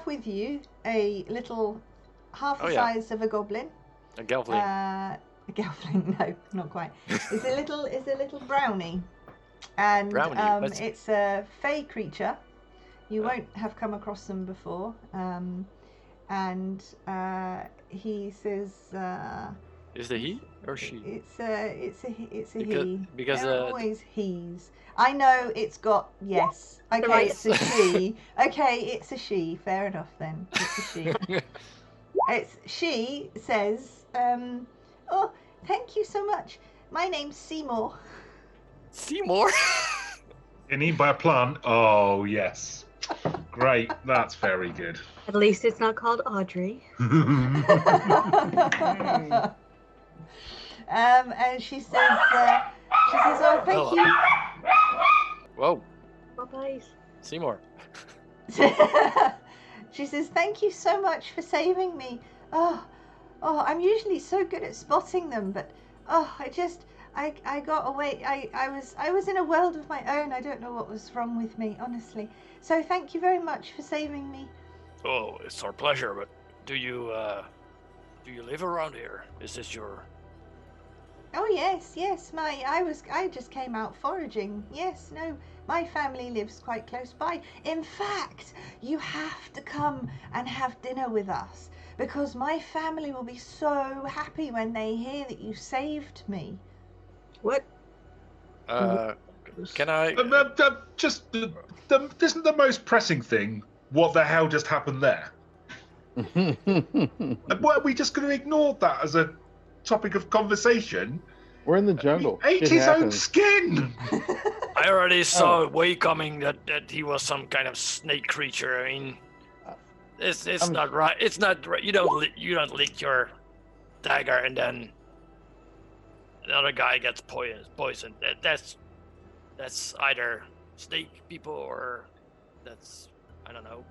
with you a little half the yeah. size of a goblin. A gelfling. A gelfling? No, not quite. It's a little brownie, and Brownie. it's a fey creature. You won't have come across them before. And he says, Is it he or she? It's a he. Because They're always he's. I know it's got yes. Okay, Right. it's a she. Okay, it's a she. Fair enough then. It's a she. She says, oh, thank you so much. My name's Seymour. Seymour? You need by a plant? Oh, yes. Great. That's very good. At least it's not called Audrey. And she says, oh, thank you. Whoa. Bye-bye. Seymour. She says, thank you so much for saving me. Oh, I'm usually so good at spotting them, but I got away. I was in a world of my own. I don't know what was wrong with me, honestly. So thank you very much for saving me. Oh, it's our pleasure, but do you live around here? Is this your... Oh yes. I just came out foraging. Yes, no, my family lives quite close by. In fact, you have to come and have dinner with us because my family will be so happy when they hear that you saved me. What? Can I... Isn't the most pressing thing what the hell just happened there? Are we just going to ignore that as a topic of conversation? We're in the jungle. He ate his own skin. I already saw way coming that he was some kind of snake creature. I mean, it's not right. It's not right. You don't lick your dagger and then another guy gets poisoned. That's either snake people or that's, I don't know.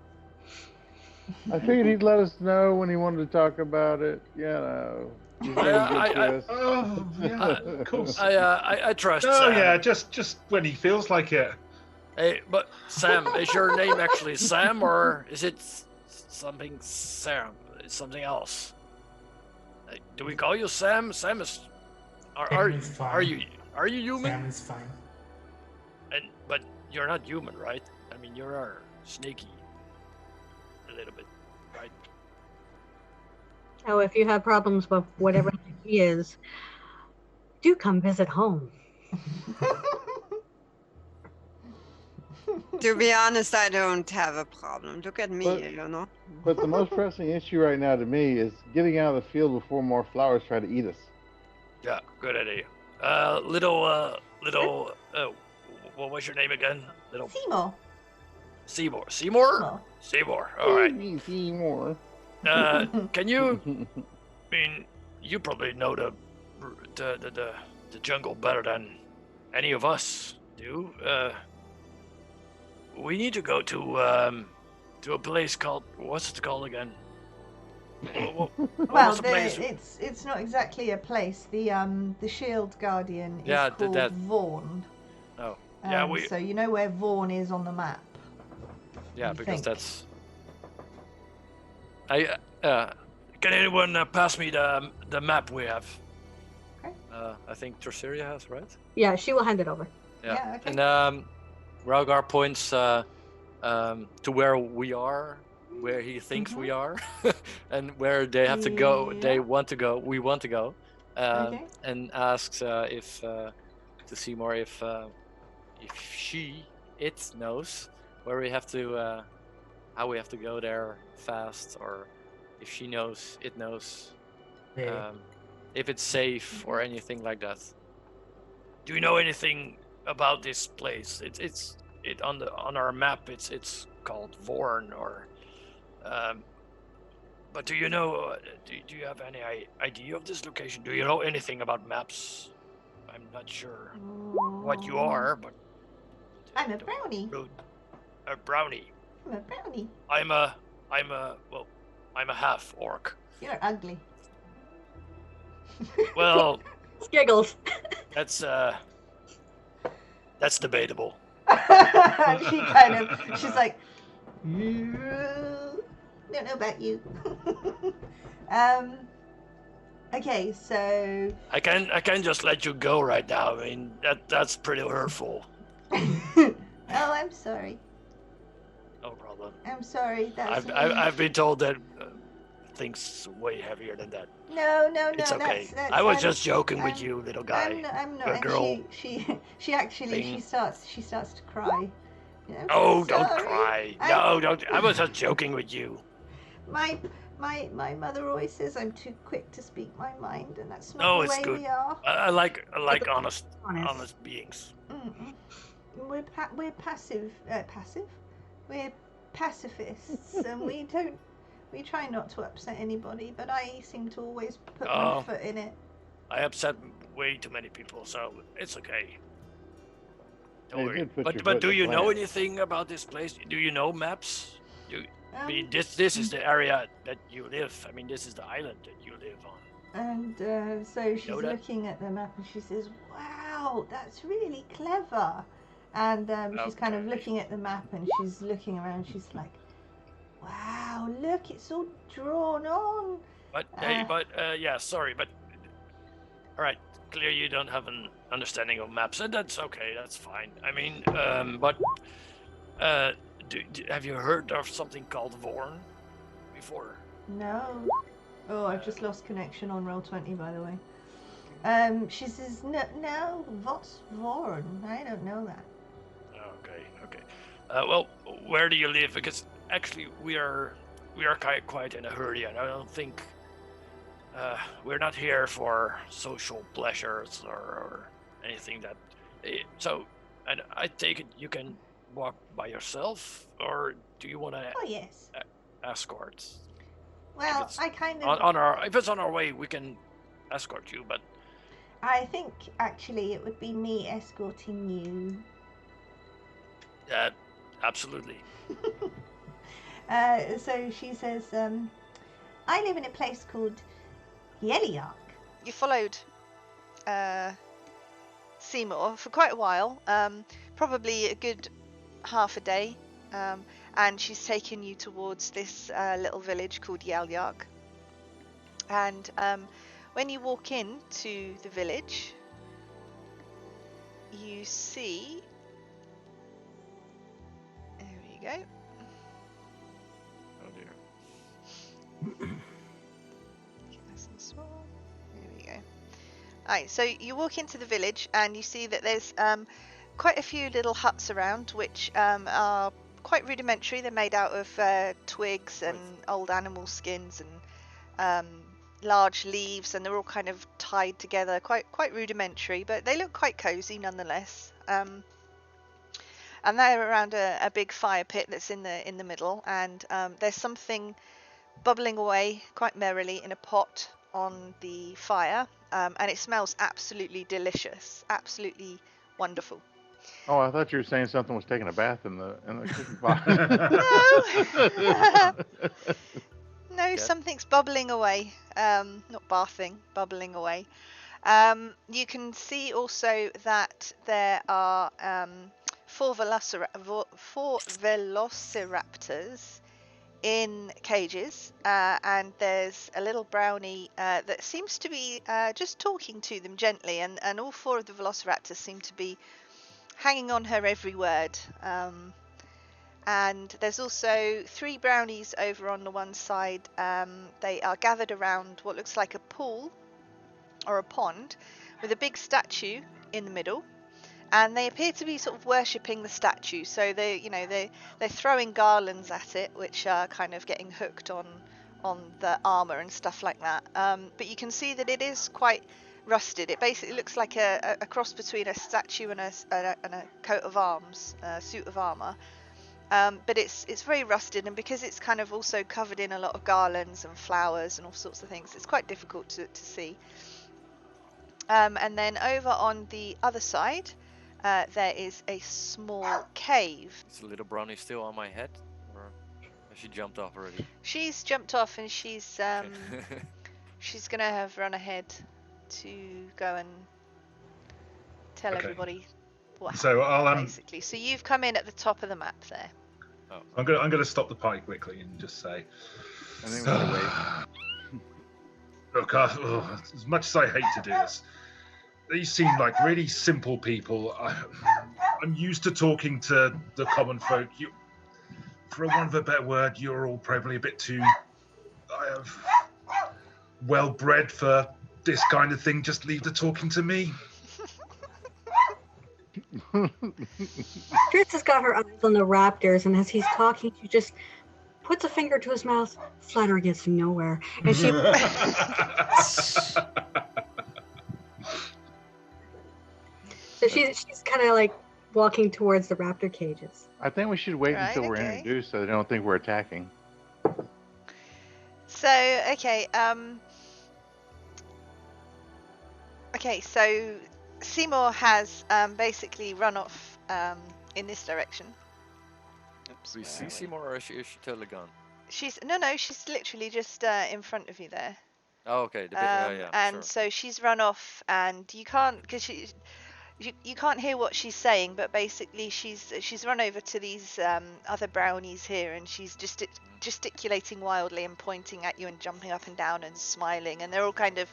I figured he'd let us know when he wanted to talk about it. Of course. I trust Oh, Sam. yeah, just when he feels like it. Hey, but Sam, is your name actually Sam or is it something Sam? It's something else. Like, do we call you Sam? Sam is. Are you human? Sam is fine. But you're not human, right? I mean, you're snaky. A little bit, right? Oh, if you have problems with whatever he is, do come visit home. To be honest, I don't have a problem. Look at me, you know. But the most pressing issue right now to me is getting out of the field before more flowers try to eat us. Yeah, good idea. What was your name again? Seymour. Seymour. Seymour. All right. Seymour. Can you? I mean, you probably know the jungle better than any of us do. We need to go to a place called, what's it called again? Well, it's not exactly a place. The Shield Guardian is called Vaughan. Oh, yeah. So you know where Vaughan is on the map. Yeah, because that's. Can anyone pass me the map we have? Okay. I think Terceria has, right? Yeah, she will hand it over. Yeah, okay. And Ralgar points to where we are, where he thinks we are, and where they have to go. They want to go. We want to go, and asks if to Seymour if it knows where we have to, how we have to go there fast, or if she knows, it knows, if it's safe or anything like that. Do you know anything about this place? It's on our map. It's called Vorn, or but do you know? Do you have any idea of this location? Do you know anything about maps? I'm not sure what you are, but I'm a brownie. A brownie. I'm a brownie. I'm a half orc. You're ugly. Well, Giggles. That's debatable. She's like, Don't know about you. Okay, so. I can just let you go right now. I mean, that's pretty hurtful. Oh, I'm sorry. No problem. I'm sorry. That's I've been told that things way heavier than that. No. It's okay. That's I was just joking with you, little guy. I'm not. A And girl. she actually thing. she starts to cry. You know, Oh, so don't sorry. cry. No, don't. I was just joking with you. My mother always says I'm too quick to speak my mind, and that's not No, the it's way good. we are. I like honest beings. Mm-mm. We're passive. We're pacifists, and we try not to upset anybody. But I seem to always put my foot in it. I upset way too many people, so it's okay. Don't worry. But do you know anything about this place? Do you know maps? I mean, this is the area that you live. I mean, this is the island that you live on. And so she's looking at the map and she says, "Wow, that's really clever." And she's kind of looking at the map and she's looking around. She's like, "Wow, look, it's all drawn on." But yeah, sorry, but all right. Clear, you don't have an understanding of maps, and that's okay. That's fine. I mean, but have you heard of something called Vorn before? No. Oh, I've just lost connection on Roll20, by the way. She says, no, what's Vorn? I don't know that. Okay. Well, where do you live? Because actually, we are quite in a hurry, and I don't think we're not here for social pleasures or anything that. So, and I take it you can walk by yourself, or do you want to? Oh yes. Escort. Well, I kind of. If it's on our way, we can escort you, but. I think actually it would be me escorting you. Yeah, absolutely. So she says, I live in a place called Yeliark. You followed Seymour for quite a while, probably a good half a day, and she's taken you towards this little village called Yeliark. And when you walk into the village, you see... There we go. Oh dear. Nice and small. There we go. Alright, so you walk into the village and you see that there's quite a few little huts around, which are quite rudimentary. They're made out of twigs and old animal skins and large leaves, and they're all kind of tied together, quite rudimentary, but they look quite cozy nonetheless. And they're around a big fire pit that's in the middle, and there's something bubbling away quite merrily in a pot on the fire, and it smells absolutely delicious, absolutely wonderful. Oh, I thought you were saying something was taking a bath in the cooking pot. No, something's bubbling away. Not bathing, bubbling away. You can see also that there are 4 velociraptors in cages, and there's a little brownie that seems to be just talking to them gently, and all 4 of the velociraptors seem to be hanging on her every word. And there's also 3 brownies over on the one side. They are gathered around what looks like a pool or a pond with a big statue in the middle, and they appear to be sort of worshipping the statue. So they're throwing garlands at it, which are kind of getting hooked on the armor and stuff like that. But you can see that it is quite rusted. It basically looks like a cross between a statue and a coat of arms, a suit of armor. But it's very rusted, and because it's kind of also covered in a lot of garlands and flowers and all sorts of things, it's quite difficult to see. And then over on the other side, there is a small cave. Is the little brownie still on my head, or has she jumped off already? She's jumped off, and she's she's gonna have run ahead to go and tell everybody what happened, So I'll basically. So you've come in at the top of the map there. Oh. I'm gonna stop the party quickly and just say, I think we should wait. look, as much as I hate to do this, these seem like really simple people. I'm used to talking to the common folk. You, for want of a better word, you're all probably a bit too well-bred for this kind of thing. Just leave the talking to me. Tris has got her eyes on the raptors, and as he's talking, she just puts a finger to his mouth. Flattery gets nowhere, and she. So she's kind of like walking towards the raptor cages. I think we should wait Right, until we're okay. introduced so they don't think we're attacking. So, okay, so Seymour has basically run off in this direction. Oops. Do we where see are Seymour or is she totally gone? She's she's literally just in front of you there. Oh, okay. The big, yeah, And sure. so she's run off, and you can't, because you can't hear what she's saying, but basically she's run over to these other brownies here, and she's just gesticulating wildly and pointing at you and jumping up and down and smiling, and they're all kind of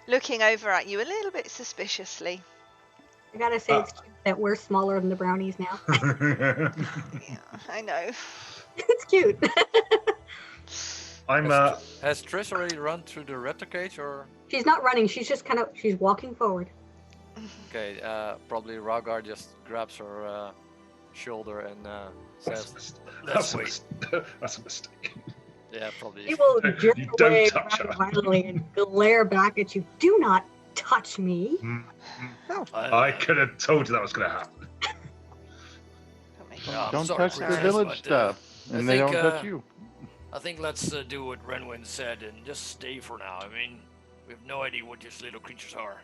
looking over at you a little bit suspiciously. I gotta say, it's cute that we're smaller than the brownies now. Yeah, I know. It's cute. Has Trish already run through the raptor cage, or? She's not running. She's just she's walking forward. Okay, probably Ragar just grabs her shoulder and says, Let's wait. That's a mistake. "Yeah, probably." He will jerk You don't away touch her. violently and glare back at you. Do not touch me. I could have told you that was going to happen. Yeah, I'm Don't sorry, touch the Princess, village but, stuff, I and they think, don't touch you. I think let's do what Renwin said and just stay for now. I mean, we have no idea what these little creatures are.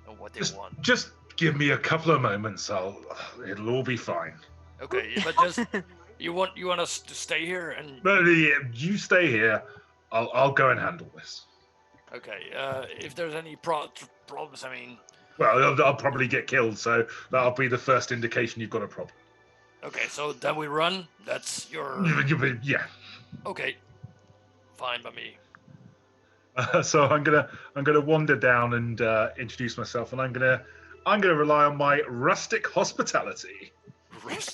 And what they want. Just give me a couple of moments. It'll all be fine. Okay, but just you want us to stay here and No, you stay here. I'll go and handle this. okay. If there's any problems, I mean. Well, I'll probably get killed, so that'll be the first indication you've got a problem. Okay, so then we run. That's your. Yeah. Okay. Fine by me. So I'm gonna wander down and introduce myself, and I'm gonna rely on my rustic hospitality.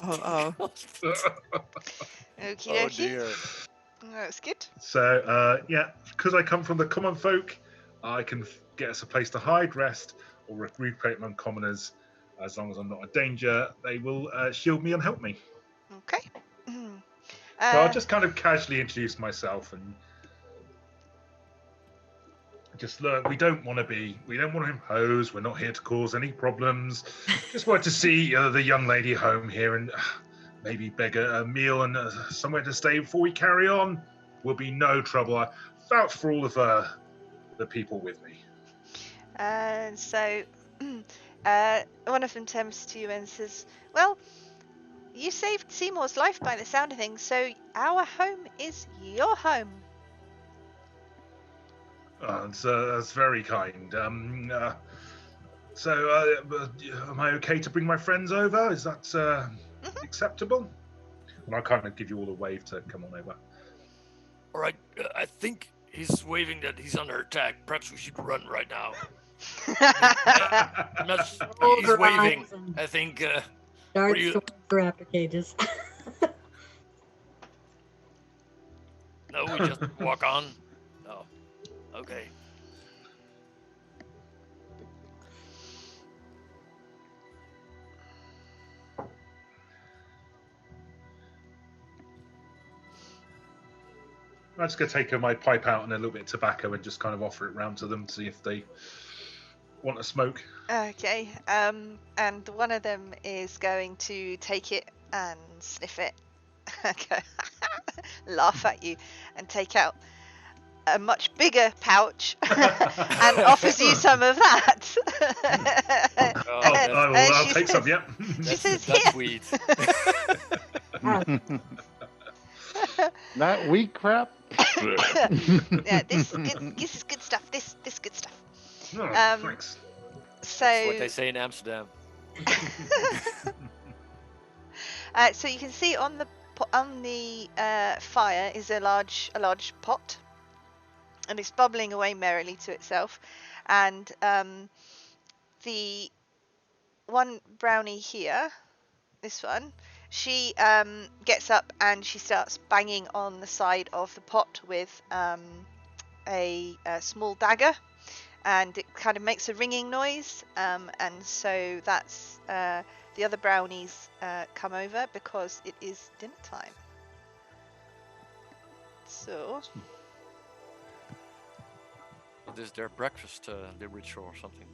Oh. Okie Oh dokie. dear. That's good. So yeah, because I come from the common folk, I can get us a place to hide, rest, or recruit among commoners. As long as I'm not a danger, they will shield me and help me. Okay. So I'll just kind of casually introduce myself and just learn. We don't want to impose. We're not here to cause any problems. Just want to see the young lady home here and maybe beg a meal and somewhere to stay before we carry on. Will be no trouble. I vouch for all of the people with me. And so one of them turns to you and says, "Well, you saved Seymour's life by the sound of things, so our home is your home." That's very kind. So, am I okay to bring my friends over? Is that acceptable? And I'll kind of give you all a wave to come on over. All right. I think he's waving that he's under attack. Perhaps we should run right now. He's waving. I think. Darts you- towards the raptor cages. No, we just walk on. Oh, okay. I'm just going to take my pipe out and a little bit of tobacco and just kind of offer it round to them to see if they want a smoke. Okay. And one of them is going to take it and sniff it, laugh at you, and take out a much bigger pouch and offers you some of that. I'll take some, yep. She says, That's "Here." weed. Not wheat crap. Yeah, this is good stuff. This good stuff. Oh, thanks. So That's what they say in Amsterdam. So you can see on the fire is a large pot, and it's bubbling away merrily to itself. And the one brownie here, this one, she gets up and she starts banging on the side of the pot with a small dagger, and it kind of makes a ringing noise, and so that's the other brownies come over because it is dinner time. So Is their breakfast the ritual or something?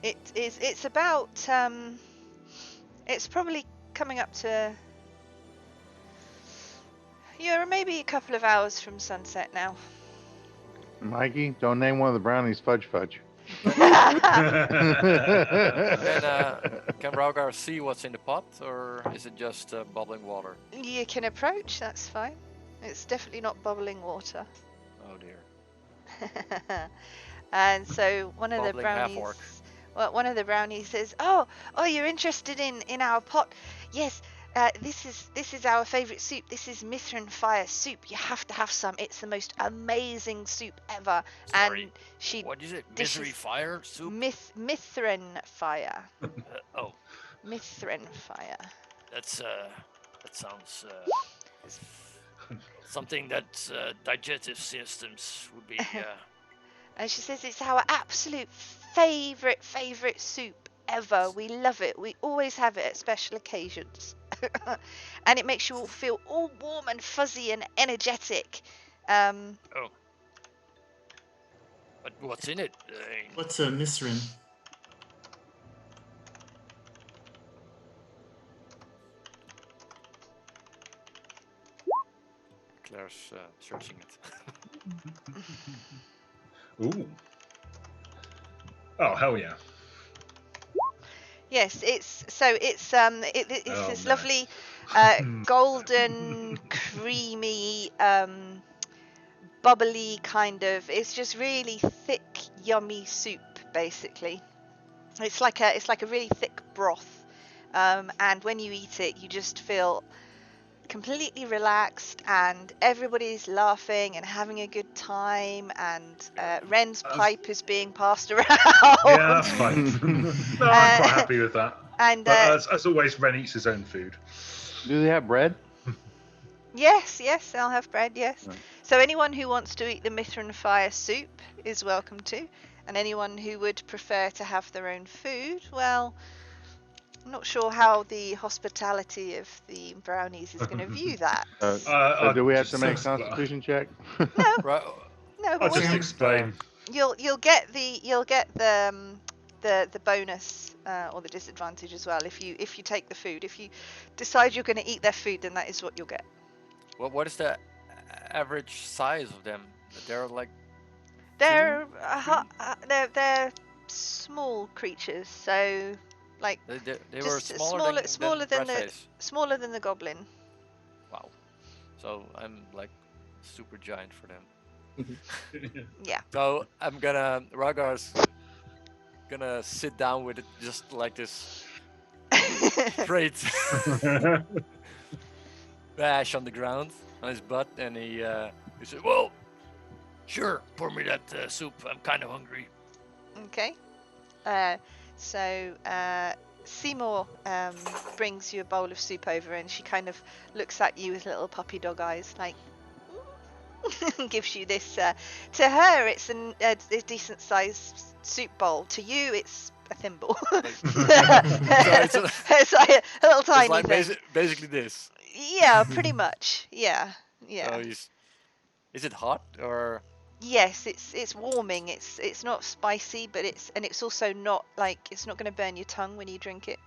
it's about it's probably coming up to, you're maybe a couple of hours from sunset now. Mikey, don't name one of the brownies Fudge Fudge. Can Raugar see what's in the pot, or is it just bubbling water? You can approach, that's fine. It's definitely not bubbling water. Oh dear. And so one of the Bubbling brownies, half-orc. well, one of the brownies says, "Oh, you're interested in our pot? Yes, this is our favorite soup. This is Mithrin fire soup. You have to have some. It's the most amazing soup ever." Sorry, and she what is it? dishes- Misery fire soup? Mithrin fire. Oh, Mithrin fire. That sounds something that digestive systems would be. And she says it's our absolute favorite soup ever. We love it. We always have it at special occasions. And it makes you all feel all warm and fuzzy and energetic. Oh. But what's in it? What's a misrin? Claire's searching it. Ooh. Oh, hell yeah. Yes, it's this nice. lovely golden, creamy, bubbly kind of. It's just really thick, yummy soup. Basically, it's like a really thick broth, and when you eat it, you just feel completely relaxed, and everybody's laughing and having a good time, and Ren's pipe is being passed around. Yeah, that's fine. No, I'm quite happy with that. And but as always, Ren eats his own food. Do they have bread? Yes, I'll have bread, yes. Right. So anyone who wants to eat the Mithrin fire soup is welcome to, and anyone who would prefer to have their own food, well, I'm not sure how the hospitality of the brownies is going to view that. So do we have to just make a so- constitution check? No, Right. no. I'll just Okay. explain. You'll get the bonus or the disadvantage as well if you take the food. If you decide you're going to eat their food, then that is what you'll get. What is the average size of them? They're like They're they're small creatures, so like they were just smaller than Breadface. smaller than the goblin. Wow. So I'm like super giant for them. Yeah. So Raghar's gonna sit down with it just like this straight bash on the ground on his butt, and he said, Well, sure. Pour me that soup. I'm kind of hungry. Okay. So Seymour brings you a bowl of soup over, and she kind of looks at you with little puppy dog eyes, like, gives you this. To her, it's a decent sized soup bowl. To you, it's a thimble. It's like a little tiny it's like thing. basically this. Yeah, pretty much. Yeah. So is it hot or? Yes, it's warming. It's not spicy, but it's also not like, it's not going to burn your tongue when you drink it.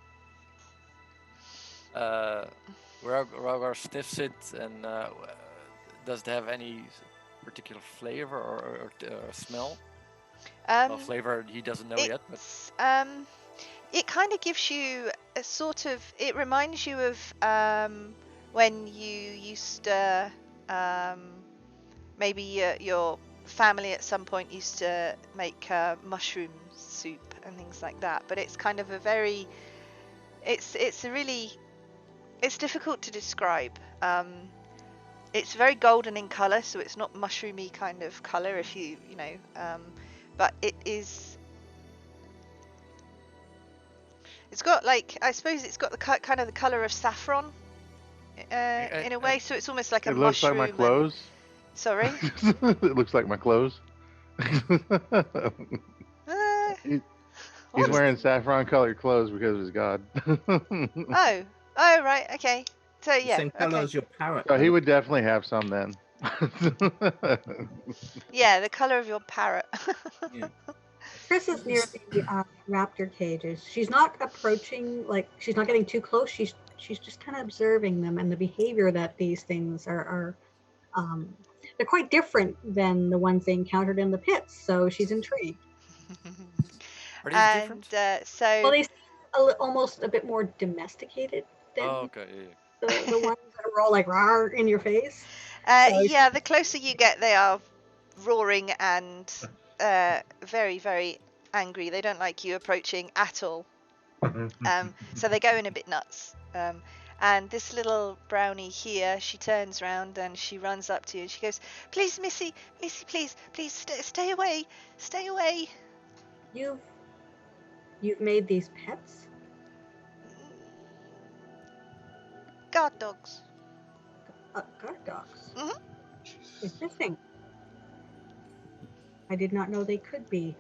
Ragnar sniffs it, and does it have any particular flavor or smell? Well, flavor he doesn't know yet. But It kind of gives you a sort of. It reminds you of when you used to maybe your family at some point used to make mushroom soup and things like that. But it's kind of a very. It's a really It's difficult to describe. It's very golden in color, so it's not mushroomy kind of color. If you know, but it is. It's got like, I suppose it's got the kind of the color of saffron, in a way. So it's almost like a mushroom. It looks like my clothes. Sorry. It looks like my clothes. He's wearing saffron-colored clothes because of his god. Oh, right, okay. So yeah, same color as your parrot. So he would definitely have some then. Yeah, the color of your parrot. Yeah. Chris is near the raptor cages. She's not approaching, like she's not getting too close. She's just kind of observing them and the behavior that these things are they're quite different than the ones they encountered in the pits. So she's intrigued. Are these different? So well, they seem almost a bit more domesticated than okay. the ones that are all like rawr in your face. Yeah, the closer you get, they are roaring and very, very angry. They don't like you approaching at all. So they go in a bit nuts. And this little brownie here, she turns around and she runs up to you and she goes, "Please, Missy, please stay away, stay away." You've made these pets? Guard dogs. Guard dogs? Mm-hmm. Interesting. I did not know they could be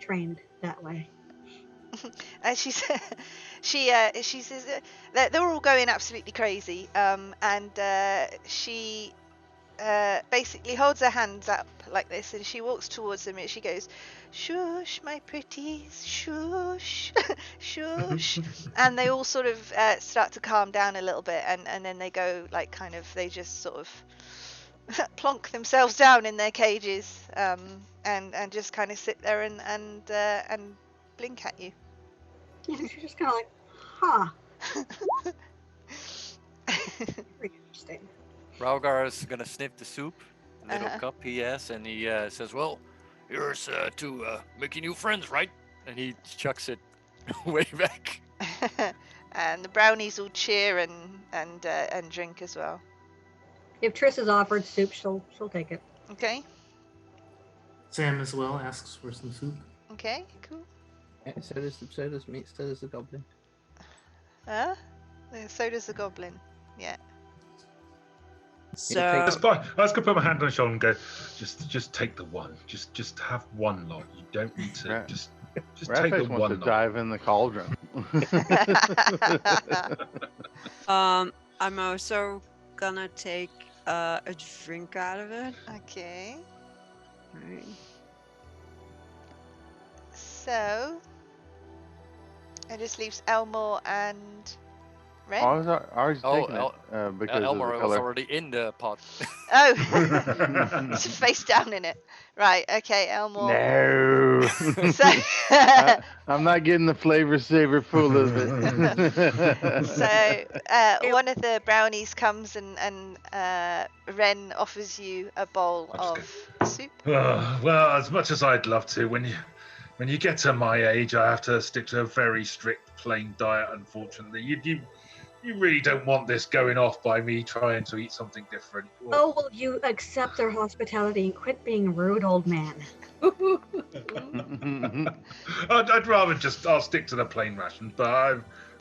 trained that way. And she says they're all going absolutely crazy. And she basically holds her hands up like this, and she walks towards them, and she goes, "Shush, my pretties, shush, shush." And they all sort of start to calm down a little bit, and then they go like kind of, they just sort of plonk themselves down in their cages, and just kind of sit there and blink at you. Yeah, she's just kind of like, huh. Very interesting. Raugar is gonna sniff the soup, the little cup he has, and he says, "Well, here's to making new friends, right?" And he chucks it way back. And the brownies will cheer and drink as well. If Triss is offered soup, she'll take it. Okay. Sam as well asks for some soup. Okay, cool. Yeah, so does meat, so does the goblin. So does the goblin. Yeah. So I was gonna put my hand on his shoulder and go, just take the one. Just have one lot. You don't need to just take the one wants to lot. dive in the cauldron. I'm also gonna take a drink out of it. Okay. Right. So it just leaves Elmore and Ren. I was taking it because Elmore of the was color. already in the pot. Oh, it's face down in it. Right. Okay, Elmore. No. So I'm not getting the flavor saver full of it. So one of the brownies comes and Ren offers you a bowl of soup. Well, as much as I'd love to, when you get to my age, I have to stick to a very strict plain diet. Unfortunately, you really don't want this going off by me trying to eat something different. Oh, will you accept their hospitality and quit being a rude old man? I'd rather I'll stick to the plain ration, but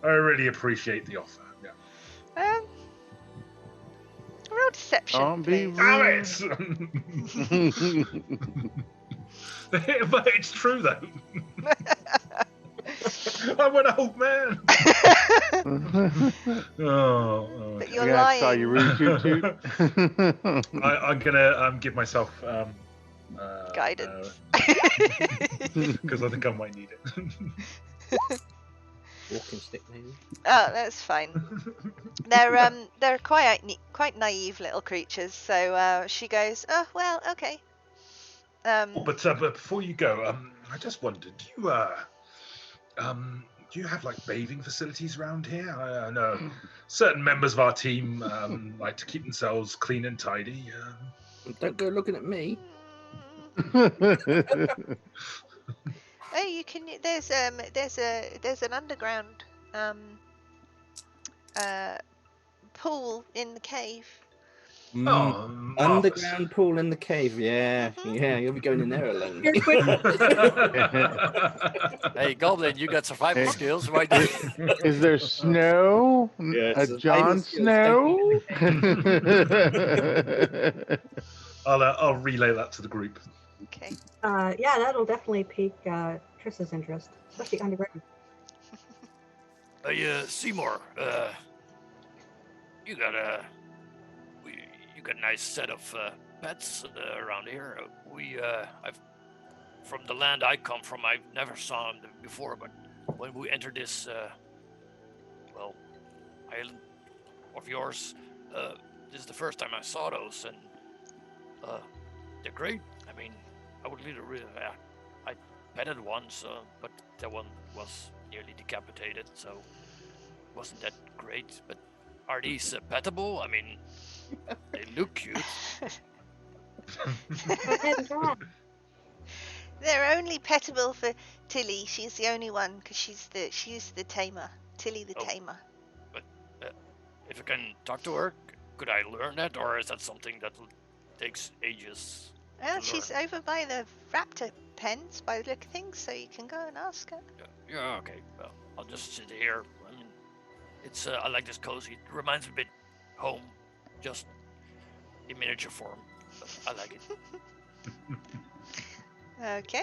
I really appreciate the offer. Yeah. Real deception. Don't be Damn it! But it's true though. I'm an old man. But you're lying. Saw you rude toot toot. I'm gonna give myself guidance because I think I might need it. Walking stick, maybe. Oh, that's fine. They're quite naive little creatures. So she goes, "Oh well, okay." But before you go, I just wondered, do you have like bathing facilities around here? I know certain members of our team like to keep themselves clean and tidy. Don't go looking at me. Oh, you can. There's an underground pool in the cave. Oh, underground pool in the cave. Yeah, yeah. You'll be going in there alone. Hey, Goblin, you got survival Hey. skills, right? Is there snow? Yeah, A survival Jon skills, Snow? I'll relay that to the group. Okay. Yeah, that'll definitely pique Triss's interest, especially underground. Hey, Seymour, you got a nice set of pets around here. From the land I come from, I've never saw them before, but when we entered this, island of yours, this is the first time I saw those, and they're great. I mean, I would really, I petted once, but that one was nearly decapitated, so wasn't that great. But are these pettable? I mean, they look cute. They're only pettable for Tilly. She's the only one because she's the tamer. Tilly the tamer. But if I can talk to her, could I learn that, or is that something that takes ages? Well, she's over by the raptor pens by the look of things, so you can go and ask her. Yeah, okay. Well, I'll just sit here. I mean, it's I like this cozy. It reminds me a bit home, just in miniature form. But I like it. Okay.